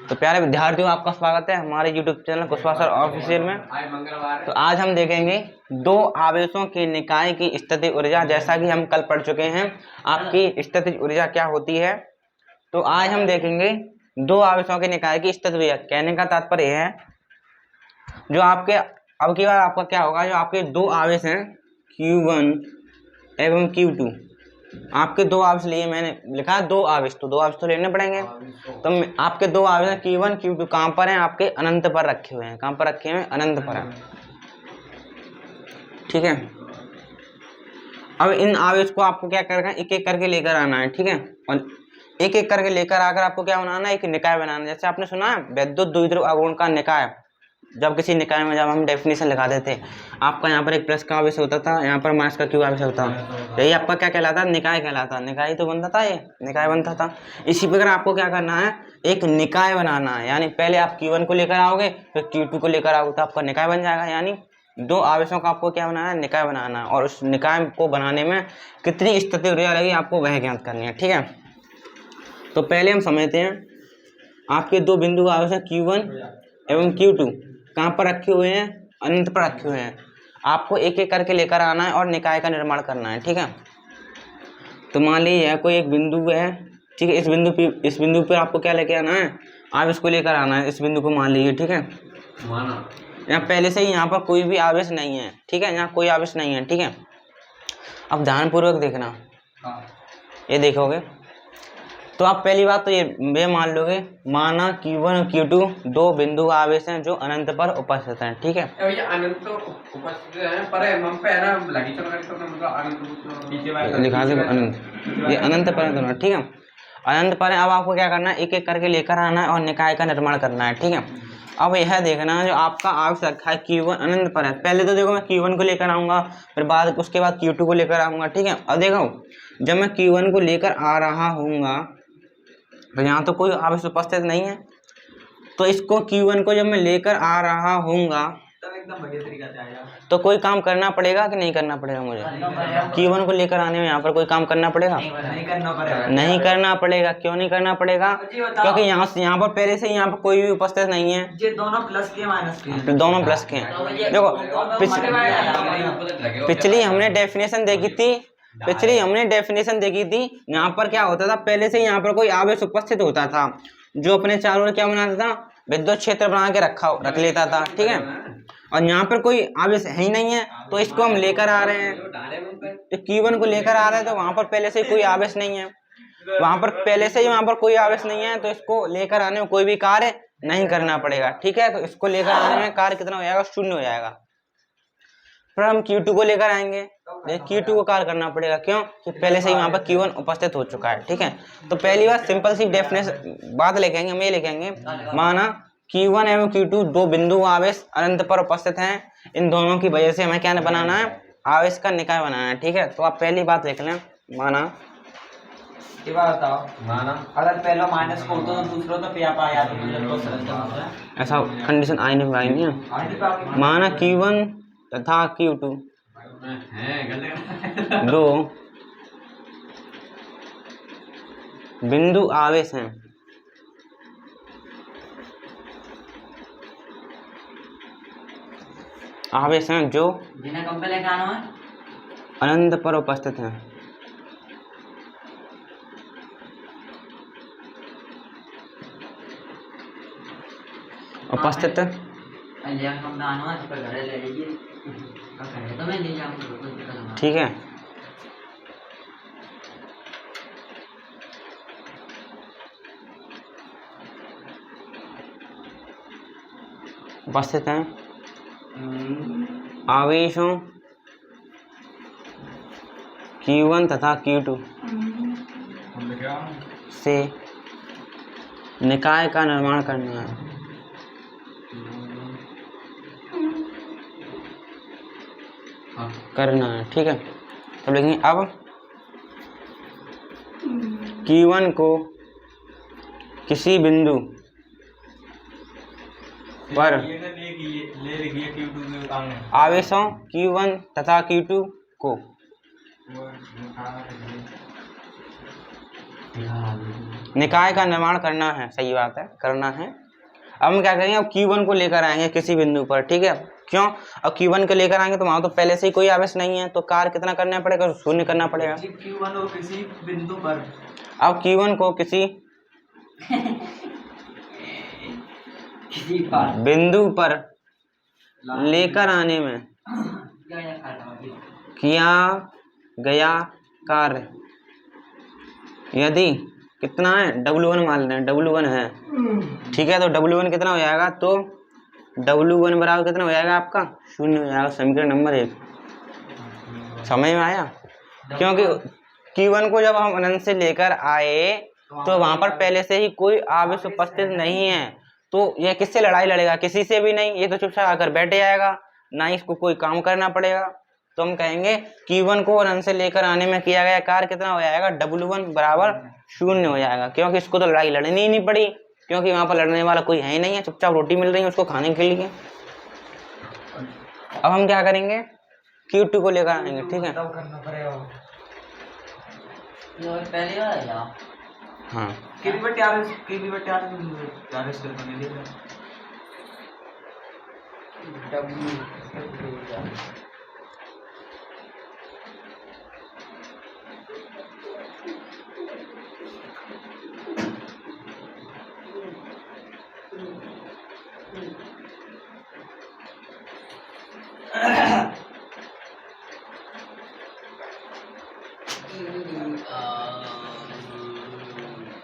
तो प्यारे विद्यार्थियों, आपका स्वागत है हमारे YouTube channel Kushwaha sir official में। तो आज हम देखेंगे दो आवेशों के निकाय की स्थितिज ऊर्जा। जैसा कि हम कल पढ़ चुके हैं आपकी स्थितिज ऊर्जा क्या होती है, तो आज हम देखेंगे दो आवेशों के निकाय की स्थितिज ऊर्जा। कहने का तात्पर्य यह है, जो आपके अब की बार आपका क्या होगा, जो आपके दो आवेश हैं Q1 एवं Q2, आपके दो आवेश लिए मैंने लिखा है दो आवेश, तो दो आवेश तो लेने पड़ेंगे। तो आपके दो आवेश हैं Q1 Q2, कहाँ पर हैं? आपके अनंत पर रखे हुए हैं। कहाँ पर रखे हुए हैं? अनंत पर हैं। ठीक है, अब इन आवेश को आपको क्या करना है, एक एक करके लेकर आना है। ठीक है, और एक एक करके लेकर आकर आपको क्या बनाना है, एक निकाय बनाना है। जैसे आपने सुना है वैद्युत द्विध्रुव अवगुण का निकाय, जब किसी निकाय में जब हम डेफिनेशन लगाते थे, आपका यहाँ पर एक प्लस का आवेश होता था, यहाँ पर माइनस का क्यू आवेश होता, यही आपका क्या कहलाता? निकाय कहलाता। निकाय तो बनता था, ये निकाय बनता था। इसी प्रकार आपको क्या करना है, एक निकाय बनाना है। यानी पहले आप Q1 को लेकर आओगे, फिर Q2 को लेकर आओगे, तो आपका निकाय बन जाएगा। यानी दो आवेशों का आपको क्या बनाना है, निकाय बनाना है। और उस निकाय को बनाने में कितनी स्थितिज ऊर्जा लगेगी, आपको वह ज्ञात करनी है। ठीक है, तो पहले हम समझते हैं आपके दो बिंदु आवेश है Q1 एवं Q2, कहाँ पर रखे हुए हैं? अनंत पर रखे हुए हैं। आपको एक एक करके लेकर आना है और निकाय का निर्माण करना है। ठीक है, तो मान लीजिए कोई एक बिंदु है। ठीक है, इस बिंदु पे आपको क्या लेके आना है, आवेश को लेकर आना है। इस बिंदु को मान लीजिए। ठीक है, यहाँ पहले से ही यहाँ पर कोई भी आवेश नहीं है। ठीक है, यहाँ कोई आवेश नहीं है। ठीक है, अब ध्यानपूर्वक देखना, ये देखोगे तो आप पहली बात तो ये मान लोगे, माना Q1 और Q2 दो बिंदु आवेश हैं जो अनंत पर उपस्थित हैं। ठीक है, ये अनंत उपस्थित है, पर हम पे है ना लगी चल रहा है, मतलब अनंत नीचे वाला लिखा दे अनंत, ये अनंत पर है। ठीक है, अनंत पर है। अब आपको क्या करना है, एक एक करके लेकर आना है और निकाय का निर्माण करना है। ठीक है, अब यह देखना जो आपका आवेश रखा है Q1 अनंत पर है। पहले तो देखो मैं Q1 को लेकर आऊंगा, फिर उसके बाद Q2 को लेकर आऊंगा। ठीक है, अब देखो जब मैं Q1 को लेकर आ रहा हूँगा तो यहाँ तो कोई आवेश उपस्थित नहीं है, तो इसको Q1 को जब मैं लेकर आ रहा हूँगा तब एकदम बढ़िया तरीका से आया। तो कोई काम करना पड़ेगा कि नहीं करना पड़ेगा? मुझे Q1 को लेकर आने में यहाँ पर कोई काम करना पड़ेगा? नहीं करना पड़ेगा। नहीं करना पड़ेगा। क्यों नहीं करना पड़ेगा? क्योंकि यहाँ पर पहले से यहाँ पर कोई भी उपस्थित नहीं है। ये दोनों प्लस के माइनस के, दोनों प्लस के हैं। देखो पिछली हमने डेफिनेशन देखी थी, यहाँ पर क्या होता था, पहले से यहाँ पर कोई आवेश उपस्थित होता था जो अपने चारों ओर क्या बनाता था, विद्युत क्षेत्र बना के रख लेता था। ठीक है, और यहाँ पर कोई आवेश है ही नहीं है, तो इसको हम लेकर आ रहे हैं। तो Q1 को लेकर आ रहे हैं, तो वहां पर पहले से कोई आवेश नहीं है, वहां पर कोई आवेश नहीं है, तो इसको लेकर आने में कोई भी कार्य नहीं करना पड़ेगा। ठीक है, तो इसको लेकर आने में कार्य कितना हो जाएगा? शून्य हो जाएगा। फिर हम Q2 को लेकर आएंगे, Q2 को कार्य करना पड़ेगा। क्यों? कि पहले से ही वहां पर Q1 उपस्थित हो चुका है। ठीक है, तो पहली बात सिंपल सी डेफिनेशन बात लेके आएंगे, हम ये लेके आएंगे, माना Q1 एवं Q2 दो बिंदु आवेश अनंत पर उपस्थित हैं। इन दोनों की वजह से हमें क्या बनाना है, आवेश का निकाय बनाना है। ठीक है, तो आप पहली बात देख लें, माना ये बात बताओ, माना अगर पहला माइनस को तो दूसरा तो पे आप आया तो ऐसा कंडीशन आई नहीं है। माना Q1 तथा Q2 दो बिंदु आवेश हैं जो अनंत पर उपस्थित हैं। उपस्थित ठीक है, उपस्थित हैं आवेशों Q1 तथा Q2 से निकाय का निर्माण करना है। ठीक है, तो लेकिन अब Q1 को किसी बिंदु पर आवेशों Q1 तथा Q2 को निकाय का निर्माण करना है, सही बात है, करना है। अब हम क्या करेंगे, अब Q1 को लेकर आएंगे किसी बिंदु पर, ठीक है। क्यों, अब Q1 को लेकर आएंगे तो वहां तो पहले से ही कोई आवेश नहीं है, तो कार्य कितना करना पड़ेगा, शून्य करना पड़ेगा। Q1 को किसी बिंदु पर, अब Q1 को किसी बिंदु पर लेकर आने में किया गया कार्य यदि कितना है, W1 मान लें, W1 है, ठीक है। तो W1 कितना हो जाएगा, तो W1 बराबर कितना हो जाएगा आपका, शून्य हो जाएगा, समीकरण नंबर 1। समझ में आया, क्योंकि Q1 को जब हम अनंत से लेकर आए तो वहां पर पहले से ही कोई आवेश उपस्थित नहीं है, तो यह किससे लड़ाई लड़ेगा, किसी से भी नहीं, ये तो चुपचाप आकर बैठ जाएगा, ना ही इसको कोई काम करना पड़ेगा। तो हम कहेंगे Q1 को अनंत से लेकर आने में किया गया कार्य कितना हो जाएगा, W1 बराबर शून्य हो जाएगा, क्योंकि इसको तो लड़ाई लड़नी ही नहीं पड़ी, क्योंकि वहां पर लड़ने वाला कोई है ही नहीं है, चुपचाप रोटी मिल रही है उसको खाने के लिए। अब हम क्या करेंगे, Q2 को लेकर आएंगे, ठीक है। हाँ,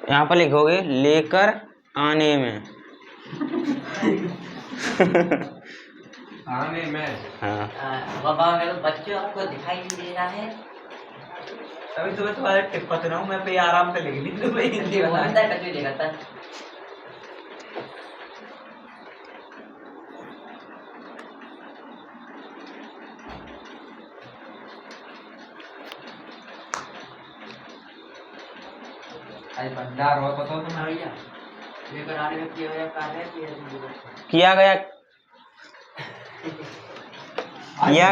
यहाँ पर लिखोगे लेकर आने में आने में। हाँ, बाबा मेरे बच्चों आपको दिखाई नहीं दे रहा है, अभी तुम्हें तुम्हारे टिप पता ना हूँ, मैं पे आराम से लिख ली, तुम्हें हिंदी बताता है, कच्ची लिखाता है। आज भंडार हो बताओ तुम भैया, लेकर आने में किया गया कार्य किया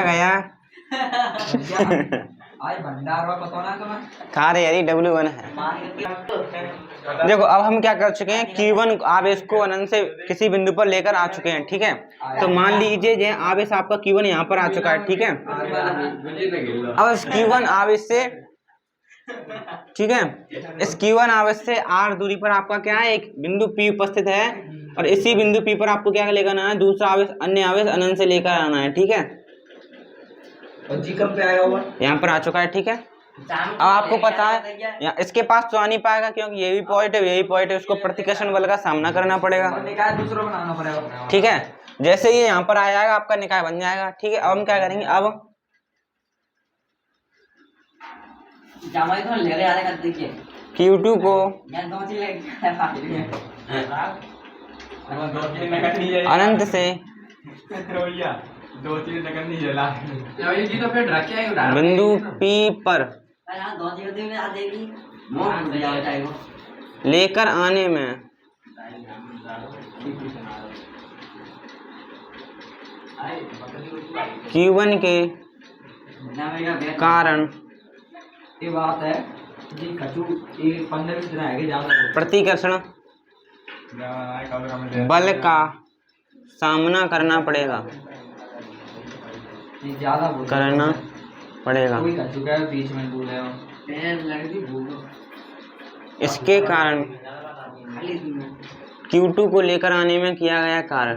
गया आज भंडार हो बताओ ना तुम्हें कार्य यदि W1 है। देखो अब हम क्या कर चुके हैं, Q1 आवेश को अनंत से किसी बिंदु पर लेकर आ चुके हैं, ठीक है। तो मान लीजिए ये आवेश आपका Q1 यहाँ पर आ चुका है, ठीक है। अब इस Q1 आवेश से, ठीक है, इस Q1 आवेश से r दूरी पर आपका क्या है, एक बिंदु P उपस्थित है, और इसी बिंदु P पर आपको क्या लेकर आना है, दूसरा आवेश, अन्य आवेश अनंत से लेकर आना है, ठीक है। और जी कब पे आएगा वो, यहाँ पर आ चुका है, ठीक है। अब आपको पता है इसके पास तो आ नहीं पाएगा, क्योंकि ये भी पॉइंट है, उसको प्रतिकर्षण बल का सामना करना पड़ेगा, निकाय दूसरा बनाना पड़ेगा, ठीक है। जैसे ये यहाँ पर आ जाएगा आपका निकाय बन जाएगा, ठीक है। अब हम क्या करेंगे, अब तो ले रहे आ रहे देखिए Q2 को अनंत से बिंदु P पर लेकर आने में Q1 के कारण ये बात है कि कचू ये 15-20 दिन आएंगे ज्यादा प्रतिकर्षण बल का सामना करना पड़ेगा, ज्यादा करना पड़ेगा। कोई कचू का बीच में बोल रहे हो, इसके कारण Q2 को लेकर आने में किया गया कार्य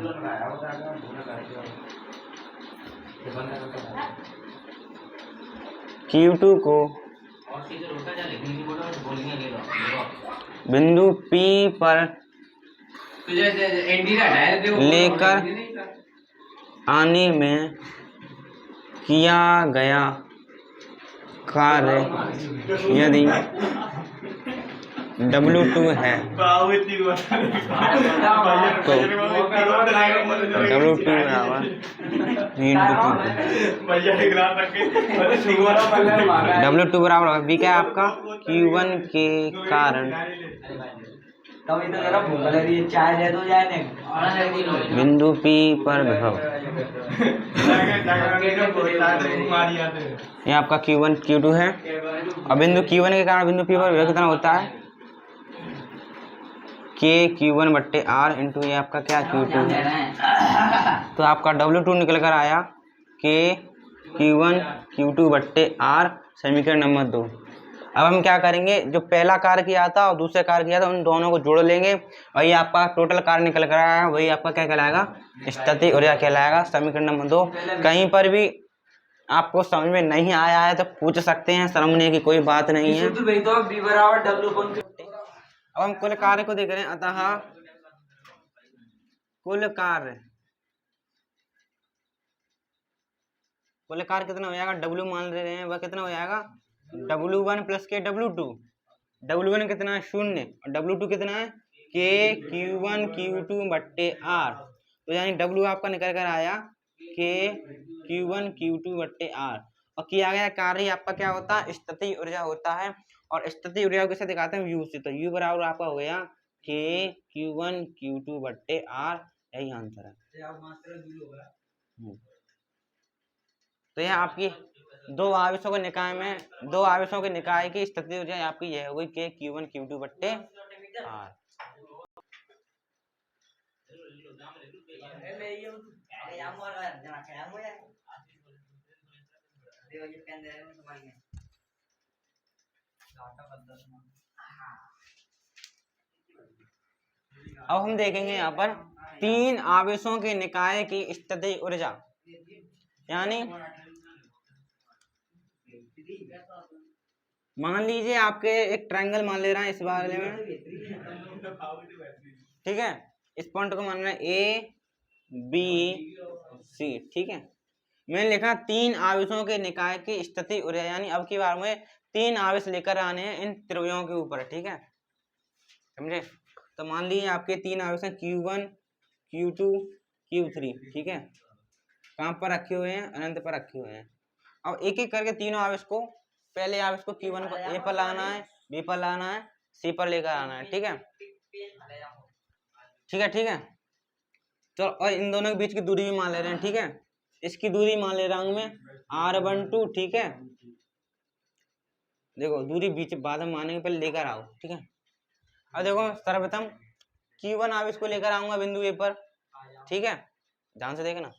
Q2 को बिंदु P पर लेकर आने में किया गया कार्य यदि W2 है तो W2 बराबर W2 बराबर V क्या है आपका, Q1 के कारण तभी तो जरा भूख लग रही है, चाय दे दो जाए नहीं बिंदु P पर विभव, ये आपका Q1 Q2 है। और बिंदु Q1 के कारण बिंदु P पर विभव कितना होता है, के Q1 बट्टे आर इंटू ये आपका क्या Q2। तो आपका W2 निकल कर आया के Q1 Q2 बट्टे आर समीकरण नंबर 2। अब हम क्या करेंगे, जो पहला कार्य किया था और दूसरा कार्य किया था उन दोनों को जोड़ लेंगे और ये आपका टोटल कार्य निकल कर आएगा, वही आपका क्या कहलाएगा, स्थिति ऊर्जा कहलाएगा, समीकरण नंबर 2। कहीं पर भी आपको समझ में नहीं आया है तो पूछ सकते हैं, शर्मने की कोई बात नहीं है। अब हम कुल कार्य को देख रहे हैं, अतः कुल कार्य कितना हो जाएगा, W मान ले रहे हैं, वह कितना हो जाएगा W1 प्लस के W2। W1 कितना है 0 और W2 कितना है के Q1 Q2 बट्टे R। तो यानी W आपका निकल कर आया के Q1 Q2 बट्टे R और किया गया कार्य आपका क्या होता है, स्थिति ऊर्जा होता है। और स्थिति ऊर्जा को कैसे दिखाते हैं, U से। तो U बराबर आपका हो गया के Q1 Q2 बट्टे R, यही आंसर है। तो यह आपकी दो आवेशों के निकाय की स्थिति ऊर्जा आपकी यह हो गई के Q1 Q2 बट्टे R। अब हम देखेंगे यहाँ पर तीन आवेशों के निकाय की स्थिति ऊर्जा, यानी मान लीजिए आपके एक ट्रायंगल मान ले रहा है इस बारे में, ठीक है, इस पॉइंट को मान रहा है ए बी सी, ठीक है। मैंने लिखा तीन आवेशों के निकाय की स्थिति ऊर्जा, यानी अब की बार में तीन आवेश लेकर आने हैं इन त्रिभुजों के ऊपर, ठीक है, समझे। तो मान लीजिए आपके तीन आवेश हैं Q1 Q2 Q3, ठीक है, कहाँ पर रखे हुए हैं, अनंत पर रखे हुए हैं। अब एक एक करके तीनों आवेश को, पहले आवेश को Q1 को A पर लाना है, B पर लाना है, C पर लेकर आना है, ठीक है, ठीक है, ठीक है। चलो, और इन दोनों के बीच की दूरी भी मान ले रहे हैं, ठीक है, इसकी दूरी मान ले रहा हूं मैं R12, ठीक है। देखो दूरी बीच बाद में मानेंगे, पहले लेकर आओ, ठीक है। अब देखो सर्वप्रथम Q1 आवेश को लेकर आऊंगा बिंदु A पर, ठीक है, ध्यान से देखना,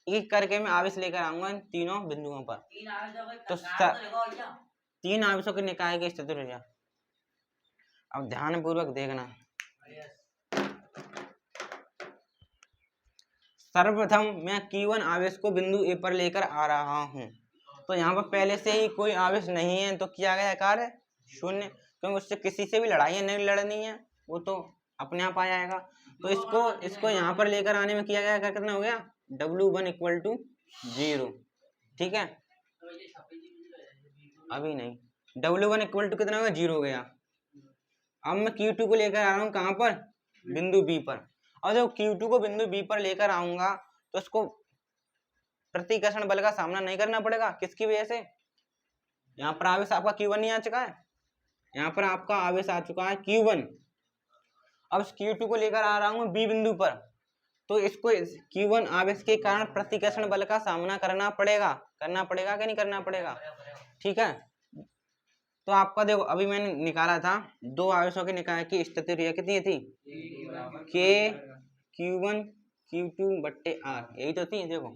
एक करके मैं आवेश लेकर आऊंगा इन तीनों बिंदुओं पर। तो तीन आवेशों के निकाय की स्थिति ऊर्जा, अब ध्यान पूर्वक देखना। सर्वप्रथम मैं Q1 आवेश को बिंदु A पर लेकर आ रहा हूं, तो यहाँ पर पहले से ही कोई आवेश नहीं है, तो किया गया कार्य शून्य, क्योंकि उससे किसी से भी लड़ाई नहीं लड़नी है, वो तो अपने आप आ जाएगा। तो इसको यहाँ पर लेकर आने में किया गया, कितना हो गया, W1 इक्वल टू 0, ठीक है, अभी नहीं, W1 इक्वल टू कितना हो गया, 0 हो गया। अब मैं Q2 को लेकर आ रहा हूँ कहाँ पर, बिंदु B पर। और जब Q2 को बिंदु B पर लेकर आऊंगा तो इसको प्रतिकर्षण बल का सामना नहीं करना पड़ेगा, किसकी वजह से, यहाँ पर आवेश आपका Q1 नहीं आ चुका है, यहाँ पर आपका आवेश आ चुका है Q1। अब इस Q2 को लेकर आ रहा हूँ B बिंदु पर, तो इसको Q1 आवेश के कारण प्रतिकर्षण बल का सामना करना पड़ेगा कि नहीं करना पड़ेगा, ठीक है। तो आपका देखो अभी मैंने निकाला था दो आवेशों के निकाय की स्थिति ऊर्जा कितनी थी, के Q1 Q2 बट्टे R, यही तो थी। देखो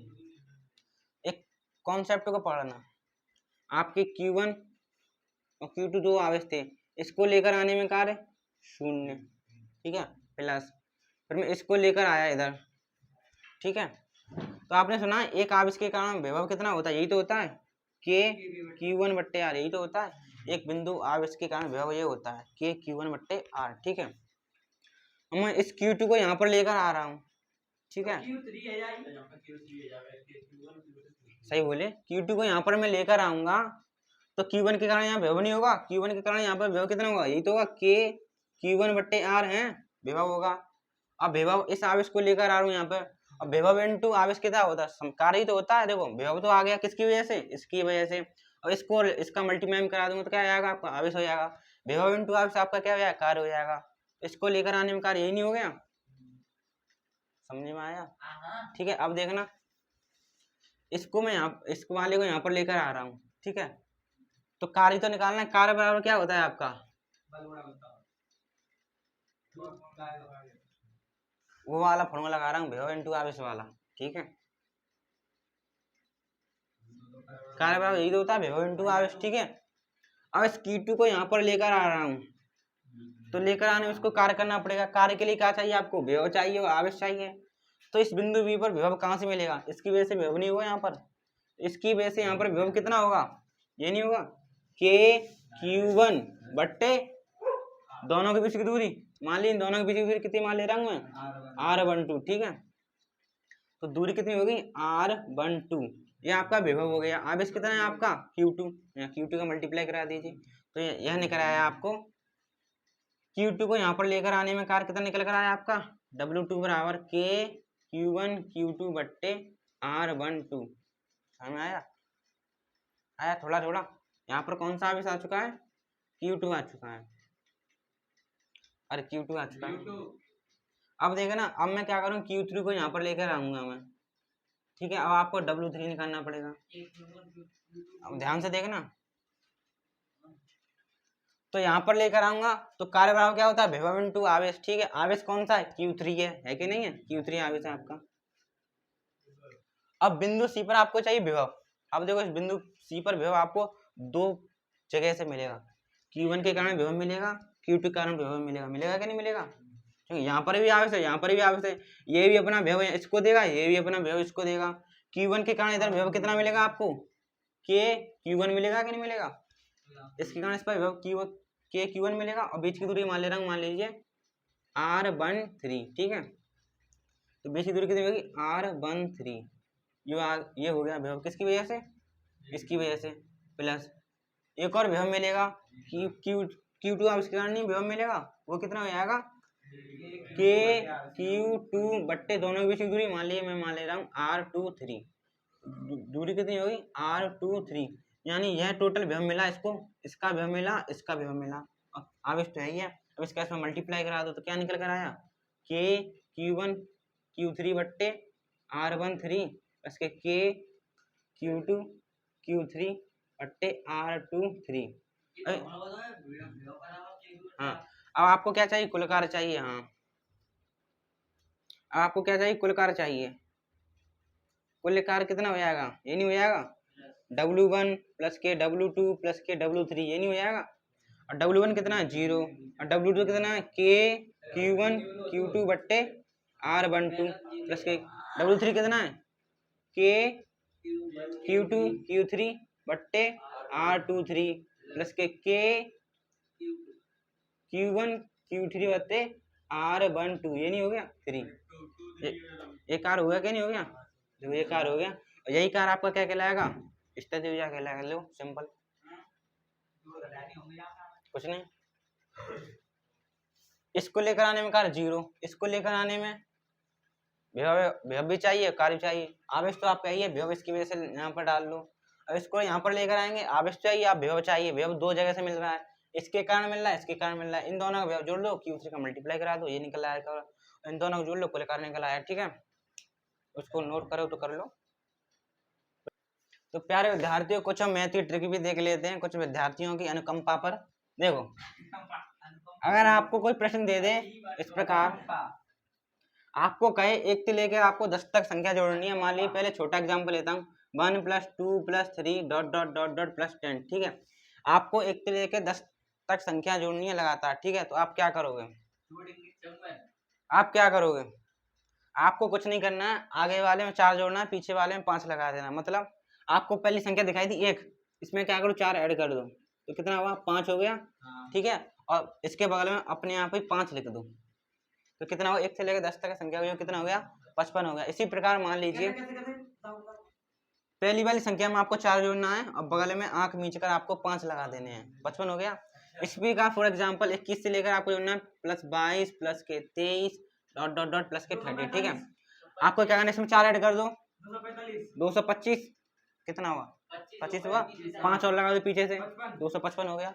एक कॉन्सेप्ट को पढ़ना, आपके Q1 और Q2 दो आवेश थे, इसको लेकर आने में कार्य शून्य, ठीक है, प्लस फिर मैं इसको लेकर आया इधर, ठीक है। तो आपने सुना एक आवेश के कारण विभव कितना होता है, यही तो होता है के Q1 बट्टे R, यही तो होता है। एक बिंदु आवेश के कारण विभव ये होता है के Q1 बट्टे R, ठीक है। मैं इस Q2 को यहाँ पर लेकर आ रहा हूँ, ठीक है, सही बोले, Q2 को यहाँ पर मैं लेकर आऊंगा तो Q1 के कारण यहाँ विभव नहीं होगा, Q1 के कारण यहाँ पर विभव कितना होगा, यही तो होगा के Q1 बट्टे R है, विभव होगा। अब विभव इस आवेश को लेकर आ रहा हूँ यहाँ पर, अब विभव इनटू आवेश कितना होता है, कार्य ही तो होता है। देखो विभव तो आ गया किसकी वजह से, इसकी वजह से। अब इसको इसका मल्टीप्लाई करा दूंगा तो क्या आएगा, आपका आवेश हो जाएगा, विभव इनटू आवेश आपका क्या हो जाएगा, कार्य हो जाएगा। इसको लेकर आने में कार्य यही नहीं हो गया, समझ में आया, ठीक है। अब देखना इसको मैं इस वाले को यहाँ पर लेकर आ रहा हूँ, ठीक है, तो कार्य तो निकालना है, कार्य बराबर क्या होता है आपका, वो वाला फॉर्मूला लगा रहा हूँ विभव इंटू आवेश वाला, ठीक है। कार्य बराबर यही तो होता है, विभव इंटू आवेश, ठीक है। अब इस Q2 को यहाँ पर लेकर आ रहा हूँ, तो लेकर आने में उसको कार्य करना पड़ेगा। कार्य के लिए क्या चाहिए आपको, विभव चाहिए और आवेश चाहिए। तो इस बिंदु B पर विभव कहाँ से मिलेगा, इसकी वजह से विभव नहीं होगा यहाँ पर, इसकी वजह से यहाँ पर विभव कितना होगा, ये नहीं होगा, KQ1 बट्टे दोनों के बीच की दूरी, मान ली दोनों के बीच की दूरी कितनी मान ले रहा हूँ मैं, R12, ठीक है। तो दूरी कितनी होगी, R12, ये आपका विभव हो गया। आवेश कितना है आपका, Q2, यहाँ Q2 का मल्टीप्लाई करा दीजिए, तो यह निकल आया आपको। Q2 को यहाँ पर लेकर आने में कार्य कितना निकल कर आया आपका, W2 बराबर KQ1 Q2 बट्टे R12। समझ में आया, आया थोड़ा थोड़ा। यहाँ पर कौन सा आवेश आ चुका है, Q2 आ चुका है, अरे Q2 आ चुका है। अब देखना, अब मैं क्या करूँ, Q3 को यहाँ पर लेकर आऊंगा मैं, ठीक है। अब आपको W3 निकालना पड़ेगा। अब ध्यान से देखना, तो यहाँ पर लेकर आऊंगा तो कार्य बराबर क्या होता है, विभव इंटू आवेश, ठीक है। आवेश कौन सा है, Q3 है कि नहीं है, Q3 आवेश है आपका। अब बिंदु C पर आपको चाहिए विभव। अब देखो, इस बिंदु C पर विभव आपको दो जगह से मिलेगा, Q1 के कारण विभव मिलेगा, Q2 के कारण विभव मिलेगा, मिलेगा कि नहीं मिलेगा, क्योंकि यहाँ पर भी आवेश है, यहाँ पर भी आवेश है, ये भी अपना विभव इसको देगा, ये भी अपना विभव इसको देगा। Q1 के कारण इधर विभव कितना मिलेगा आपको, KQ1 मिलेगा कि नहीं मिलेगा, इसके कारण इस पर विभव KQ1 मिलेगा। और बीच की दूरी मान ले रहा हूँ, मान लीजिए R13, ठीक है। तो बीच की दूरी कितनी होगी, R13, ये हो गया विभव किसकी वजह से, इसकी वजह से, प्लस एक और विभव मिलेगा Q2 अब इसके कारण नहीं विभव मिलेगा, वो कितना हो जाएगा, KQ2 बट्टे दोनों के बीच की दूरी मान लीजिए, मैं मान ले रहा हूँ R23, दूरी कितनी होगी R23, यानी यह टोटल विभव मिला इसको, इसका विभव मिला, इसका विभव मिला। अब आवेश तो है ही है, अब इसका इसमें मल्टीप्लाई करा दो तो क्या निकल कर आया, KQ1 Q3 बट्टे R13 प्लस के KQ2 Q3 बट्टे R23। हाँ, अब आपको क्या चाहिए, कुल कार्य चाहिए। हाँ, अब आपको क्या चाहिए, कुल कार्य चाहिए। कुल कार्य कितना हो जाएगा, ये नहीं हो जाएगा, W1 प्लस के W2 प्लस के W3, ये नहीं हो जाएगा। और W1 कितना है 0, और W2 कितना है KQ1 Q2 बट्टे R12 प्लस के W3 कितना है KQ2 Q3 बट्टे R23 प्लस के Q1 Q3 बट्टे R12, ये नहीं हो गया 3, ये कार्य हो गया क्या नहीं हो गया, देखो ये कार्य हो गया। और यही कार्य आपका क्या कहलाएगा, स्थिति ऊर्जा कहलाएगा। लो सिंपल, कुछ नहीं। इसको लेकर आने में कार्य 0, इसको लेकर आने में विभव भी चाहिए, कार्य चाहिए। आवेश तो आपका ही है, विभव इसकी वजह से यहाँ पर डाल लो। अब इसको यहाँ पर लेकर आएंगे, आवेश चाहिए, आप विभव चाहिए, विभव दो जगह से मिल रहा है, इसके कारण मिल रहा है, इसके कारण मिल रहा है। इन दोनों का विभव जोड़ लो, Q3 का मल्टीप्लाई करा दो, ये निकल आएगा। इन दोनों को जोड़ लो, कुल कार्य निकल आया, ठीक है। उसको नोट करो तो कर लो। तो प्यारे विद्यार्थियों, कुछ हम मैथ की ट्रिक भी देख लेते हैं, कुछ विद्यार्थियों की अनुकंपा पर। देखो, अगर आपको कोई प्रश्न दे दे इस प्रकार, आपको कहे 1 से लेकर आपको 10 तक संख्या जोड़नी है। मान लीजिए, पहले छोटा एग्जाम्पल लेता हूँ, 1 + 2 + 3 ... +10, ठीक है। आपको 1 से लेकर 10 तक संख्या जोड़नी है लगातार, ठीक है। तो आप क्या करोगे, आपको कुछ नहीं करना है, आगे वाले में 4 जोड़ना है, पीछे वाले में 5 लगा देना। मतलब आपको पहली संख्या दिखाई थी 1, इसमें क्या करो, 4 ऐड कर दो, तो कितना हुआ, 5 हो गया, ठीक है। और इसके बगल में अपने आप ही 5 लिख दो, तो कितना हुआ, 1 से लेकर 10 तक संख्या हुई, कितना हो गया, 55 हो गया। इसी प्रकार मान लीजिए, पहली वाली संख्या में आपको 4 जोड़ना है, और बगल में आंख मीच कर आपको 5 लगा देने हैं, 55 हो गया। इसी प्रकार फॉर एग्जाम्पल 21 से लेकर आपको जोड़ना है +22 प्लस के 23 ... प्लस के 30, ठीक है। आपको क्या करना है, इसमें 4 ऐड कर दो, 225, कितना हुआ, 25 हुआ, 5 और लगा दो पीछे से, 255 हो गया।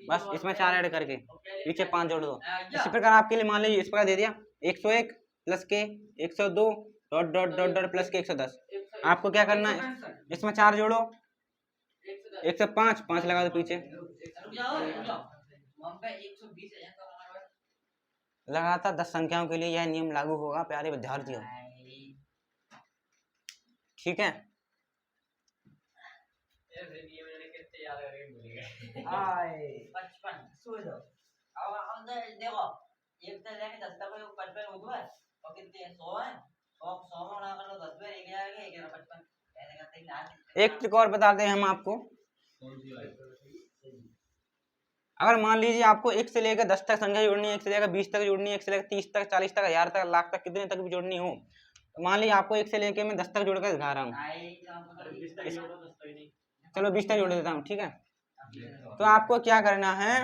बस इसमें 4 ऐड करके पीछे 5 जोड़ दो। इसी प्रकार आपके लिए मान लीजिए इस प्रकार दे दिया, 101 प्लस के 102 ... प्लस के 110। आपको क्या करना है, इसमें 4 जोड़ो, 105, 5 लगा दो पीछे, लगातार 10 संख्याओं के लिए यह नियम लागू होगा प्यारे विद्यार्थियों। ठीक है, पचपन सो जाओ। अब हम देखो एक तो लेके 10 तक को 55 हो गया और कितने 100 है। 100 में बना कर लो 10 में 1 आएगा 1 55 ऐसे करते ही लास्ट एक ट्रिक और बताते हैं हम आपको। अगर मान लीजिए आपको 1 से लेकर 10 तक संख्या जोड़नी है, 1 से लेकर 20 तक जोड़नी है, 1 से लेकर 30 तक, 40 तक, 1000 तक, लाख तक, कितने तक भी जोड़नी हो, तो मान लीजिए आपको 1 से लेकर मैं 10 तक जोड़ कर दिखा रहा हूँ। चलो 20 तक जोड़ देता हूँ, ठीक है। तो आपको क्या करना है,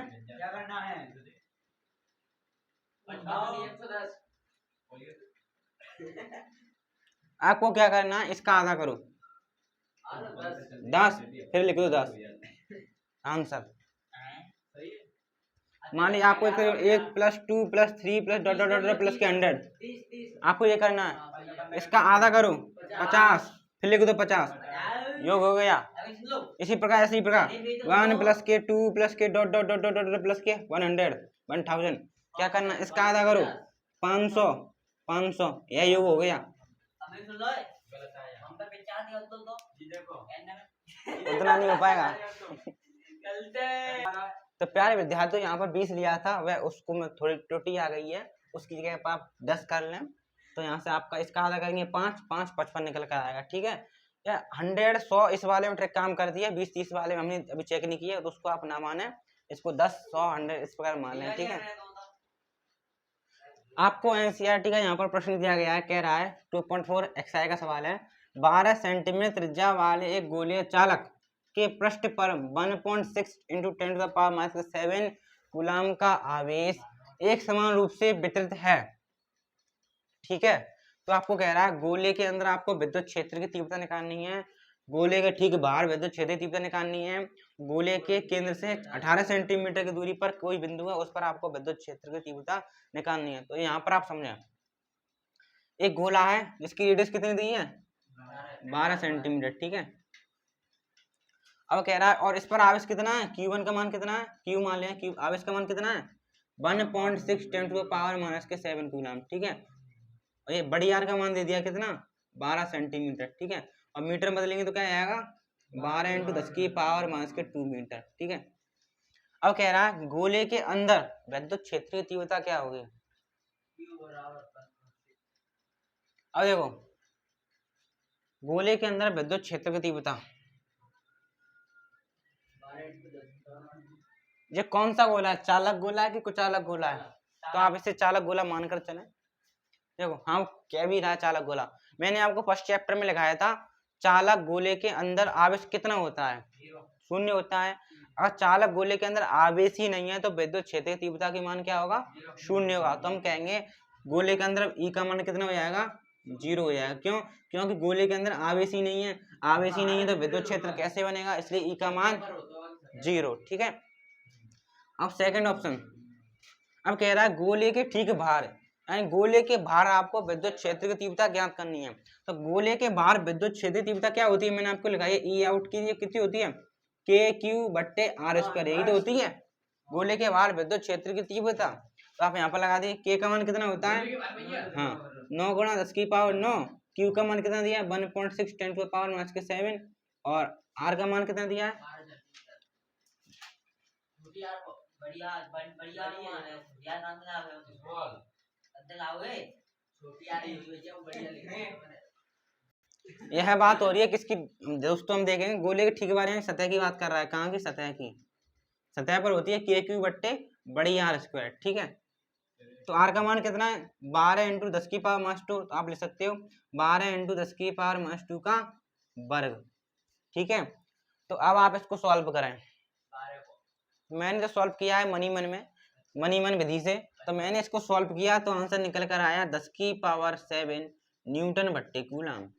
आपको क्या करना है, इसका आधा करो 10, फिर लिख दो 10 आंसर। मान लीजिए आपको 1 plus 2 plus 3 plus dot dot dot plus के 100, आपको ये करना है, इसका आधा करो 50, फिर लिख दो 50, योग हो गया। इसी प्रकार 1 प्लस के 2 प्लस के dot dot dot dot plus के 100 1000, क्या करना है, इसका आधा करो 500, यह योग हो गया। उतना नहीं हो पाएगा। तो प्यारे विद्यार्थियों, यहाँ पर 20 लिया था, वह उसको में थोड़ी त्रुटि आ गई है, उसकी जगह पर आप 10 कर लें, तो यहाँ से आपका इसका आधा करेंगे 5, 5 55 निकल कर आएगा। ठीक है, या 100 100 इस वाले में ट्रिक काम कर दिया, 20 30 वाले में हमने अभी चेक नहीं किया, तो उसको आप ना माने, इसको 10 100 100 इस प्रकार मान लें। ठीक है, आपको एनसीईआरटी का यहाँ पर प्रश्न दिया गया है, कह रहा है 2.4 एक्सआई का सवाल है, 12 सेंटीमीटर त्रिज्या वाले एक गोलीय चालक के पृष्ठ पर 1.6 × 10⁻⁷ कूलाम का आवेश एक समान रूप से वितरित है। ठीक है, तो आपको कह रहा है गोले के अंदर आपको विद्युत क्षेत्र की तीव्रता निकालनी है, गोले के ठीक बाहर विद्युत क्षेत्र की तीव्रता निकालनी है, गोले के केंद्र से 18 सेंटीमीटर की दूरी पर कोई बिंदु है, उस पर आपको विद्युत क्षेत्र की तीव्रता निकालनी है। तो यहाँ पर आप समझें, एक गोला है जिसकी रेडियस कितनी दी है, 12 सेंटीमीटर। ठीक है, अब कह रहा है और इस पर आवेश कितना है, Q1 का मान कितना है, Q मान लें, Q आवेश का मान कितना है 1.6 × 10⁻⁷ कूलाम। ठीक है, और ये बड़ी आर का मान दे दिया कितना 12 सेंटीमीटर। ठीक है, और मीटर बदलेंगे तो क्या आएगा 12 × 10⁻⁻² मीटर। ठीक है, अब कह रहा है गोले के अंदर विद्युत क्षेत्र की तीव्रता क्या होगी। अब देखो गोले के अंदर विद्युत क्षेत्र की तीव्रता, ये कौन सा गोला है, चालक गोला है कि कुचालक गोला है, तो आप इसे चालक गोला मानकर चलें। देखो हाँ क्या भी रहा है चालक गोला, मैंने आपको फर्स्ट चैप्टर में लिखाया था चालक गोले के अंदर आवेश कितना होता है, 0 होता है। अगर चालक गोले के अंदर आवेश ही नहीं है तो विद्युत क्षेत्र की तीव्रता की मान क्या होगा 0 होगा। तो हम कहेंगे गोले के अंदर ई का मान कितना हो जाएगा 0 हो जाएगा। क्यों, क्योंकि गोले के अंदर आवेश ही नहीं है, आवेश ही नहीं है तो विद्युत क्षेत्र कैसे बनेगा, इसलिए ई का मान 0। ठीक है, अब सेकंड ऑप्शन, अब कह रहा है गोले के ठीक बाहर, यानी गोले के बाहर आपको विद्युत क्षेत्र की तीव्रता ज्ञात करनी है। तो गोले के बाहर विद्युत क्षेत्र की तीव्रता क्या होती है, मैंने आपको लिखा है ई आउट की कितनी होती है KQ/R², यही तो होती है गोले के बाहर विद्युत क्षेत्र की तीव्रता। तो आप यहाँ पर लगा दिए K का मान कितना होता है, हाँ 9 × 10⁹, Q का मान कितना दिया 1.6 × 10⁻⁷, और R का मान कितना दिया है, यह बात हो रही है किसकी दोस्तों, हम देखेंगे गोले के ठीक बारे में सतह की बात कर रहा है, कहाँ की सतह की, सतह पर होती है KQ/R²। ठीक है, तो R का मान कितना है 12 × 10⁻², तो आप लिख सकते हो 12 × 10⁻² का वर्ग। ठीक है, तो अब आप इसको सॉल्व करें, मैंने तो सॉल्व किया है मनी मन विधि से, तो मैंने इसको सॉल्व किया तो आंसर निकल कर आया 10⁷ N/कूलाम।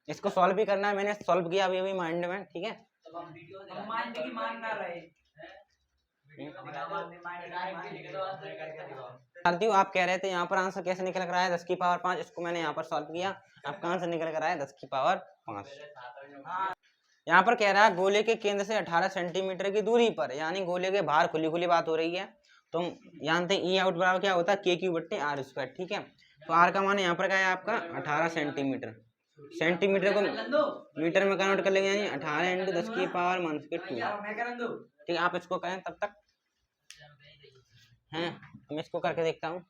इसको सॉल्व भी करना है, मैंने सॉल्व किया अभी माइंड में। ठीक है, साथियों आप कह रहे थे यहाँ पर आंसर कैसे निकल कर आया 10⁵ इसको मैंने यहाँ पर सॉल्व किया, आपका आंसर निकल कर आया 10⁵। यहाँ पर कह रहा है गोले के केंद्र से 18 सेंटीमीटर की दूरी पर, यानी गोले के बाहर खुली खुली बात हो रही है, तो जानते हैं ई आउट बराबर क्या होता है, के क्यू बट्टे आर स्क्वायर, ठीक है। तो आर का मान यहाँ पर क्या है आपका 18 सेंटीमीटर, सेंटीमीटर को मीटर में कन्वर्ट कर लेंगे, यानी 18 इंटू 10 की पावर माइनस के 2, ठीक है। आप इसको करें तब तक हैं, मैं इसको करके देखता हूँ,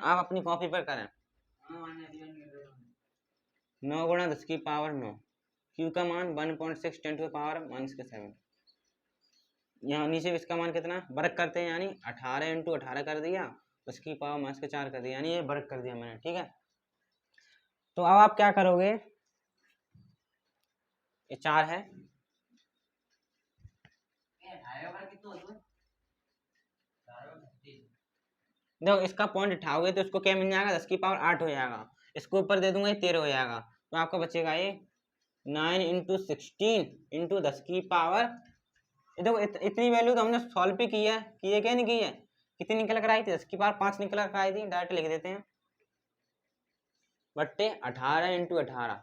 आप अपनी कॉपी पर करें। 9 गुणा 10 की पावर 9, क्यू का मान 1.6 10 टू पावर माइनस के 7, यहाँ नीचे इसका मान कितना वर्ग करते हैं, यानी 18 इंटू 18 कर दिया, 10 की पावर माइनस के 4 कर दिया, यानी ये वर्ग कर दिया मैंने, ठीक है। तो अब आप क्या करोगे, ये 4 है, देखो इसका पॉइंट उठाओगे तो इसको क्या मिल जाएगा, 10 की पावर 8 हो जाएगा, इसको ऊपर दे दूंगा ये 13 हो जाएगा, तो आपका बचेगा ये 9 इंटू 16 इंटू 10 की पावर, देखो इतनी वैल्यू तो हमने सॉल्व भी की है, क्या नहीं की है, कितनी निकल कर आई थी, 10 की पावर 5 निकल कर आई थी, डायरेक्ट लिख देते हैं बट्टे 18 इंटू 18,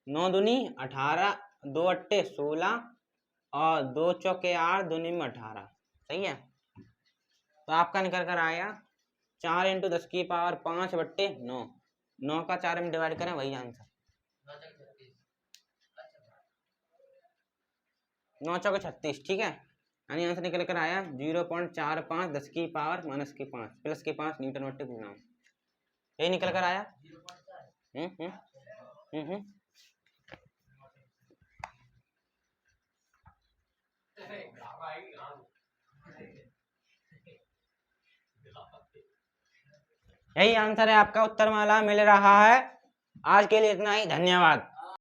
9 दूनी 18, 2 अट्टे 16 और 2 चौके 8, दूनी में 18, सही है। तो आपका निकल कर आया 4 इंटू 10 की पावर 5 बट्टे 9, 9 का 4 में डिवाइड करें वही आंसर, 9 चौके 36, ठीक है। यानी आंसर निकल कर आया 0.45 10 की पावर माइनस के 5 प्लस के 5 न्यूटन बट्टे गुना, यही निकल कर आया। यही आंसर है आपका, उत्तर माला मिल रहा है। आज के लिए इतना ही, धन्यवाद।